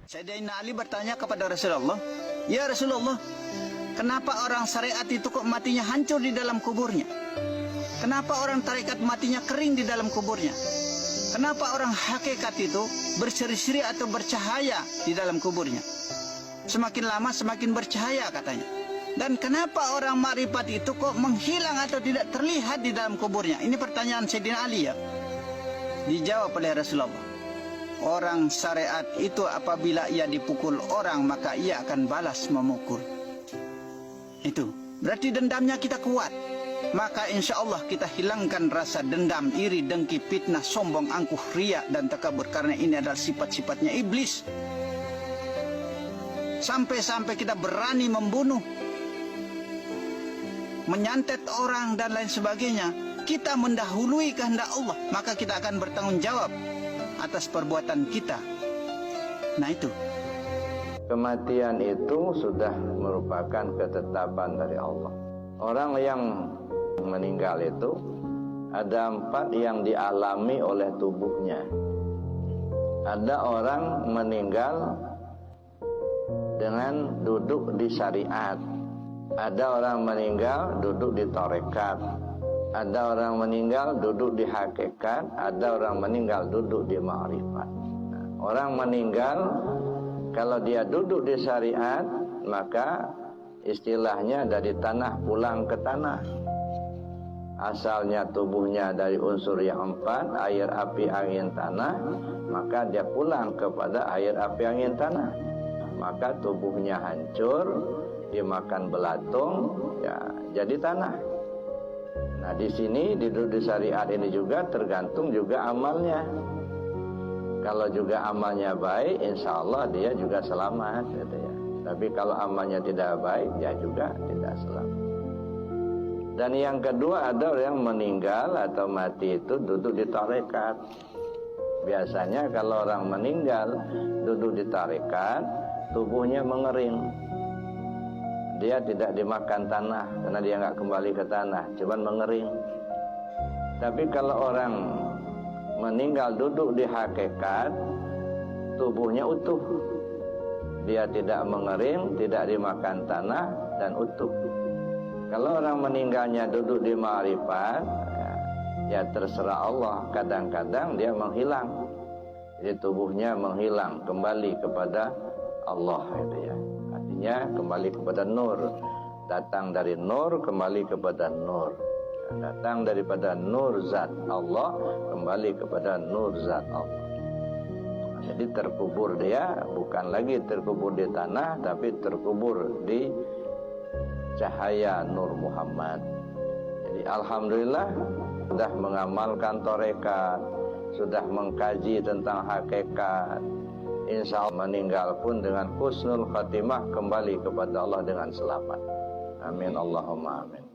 Sayyidina Ali bertanya kepada Rasulullah, "Ya Rasulullah, kenapa orang syariat itu kok matinya hancur di dalam kuburnya? Kenapa orang tarekat matinya kering di dalam kuburnya? Kenapa orang hakikat itu berseri-seri atau bercahaya di dalam kuburnya? Semakin lama semakin bercahaya," katanya. "Dan kenapa orang makrifat itu kok menghilang atau tidak terlihat di dalam kuburnya?" Ini pertanyaan Sayyidina Ali ya. Dijawab oleh Rasulullah, "Orang syariat itu apabila ia dipukul orang maka ia akan balas memukul." Itu berarti dendamnya kita kuat. Maka insya Allah kita hilangkan rasa dendam, iri, dengki, fitnah, sombong, angkuh, riya, dan takabur. Karena ini adalah sifat-sifatnya iblis. Sampai-sampai kita berani membunuh, menyantet orang, dan lain sebagainya. Kita mendahului kehendak Allah, maka kita akan bertanggung jawab atas perbuatan kita. Nah itu. Kematian itu sudah merupakan ketetapan dari Allah. Orang yang meninggal itu ada 4 yang dialami oleh tubuhnya. Ada orang meninggal dengan duduk di syariat. Ada orang meninggal duduk di tarekat. Ada orang meninggal duduk di hakikat. Ada orang meninggal duduk di ma'rifat. Orang meninggal kalau dia duduk di syariat, maka istilahnya dari tanah pulang ke tanah. Asalnya tubuhnya dari unsur yang 4, air, api, angin, tanah, maka dia pulang kepada air, api, angin, tanah. Maka tubuhnya hancur, dimakan belatung, ya jadi tanah. Nah di sini di syariat ini juga tergantung juga amalnya. Kalau juga amalnya baik, insya Allah dia juga selamat, gitu ya. Tapi kalau amalnya tidak baik, dia juga tidak selamat. Dan yang kedua, ada orang yang meninggal atau mati itu duduk di tarekat. Biasanya kalau orang meninggal duduk di tarekat, tubuhnya mengering. Dia tidak dimakan tanah karena dia nggak kembali ke tanah, cuman mengering. Tapi kalau orang meninggal duduk di hakikat, tubuhnya utuh. Dia tidak mengering, tidak dimakan tanah, dan utuh. Kalau orang meninggalnya duduk di ma'rifat, ya terserah Allah. Kadang-kadang dia menghilang. Jadi tubuhnya menghilang, kembali kepada Allah, gitu ya. Artinya kembali kepada nur. Datang dari nur, kembali kepada nur. Datang daripada nur zat Allah, kembali kepada nur zat Allah. Jadi terkubur dia bukan lagi terkubur di tanah, tapi terkubur di cahaya Nur Muhammad. Jadi alhamdulillah sudah mengamalkan tarekat, sudah mengkaji tentang hakikat. Insya Allah meninggal pun dengan husnul khatimah, kembali kepada Allah dengan selamat. Amin Allahumma amin.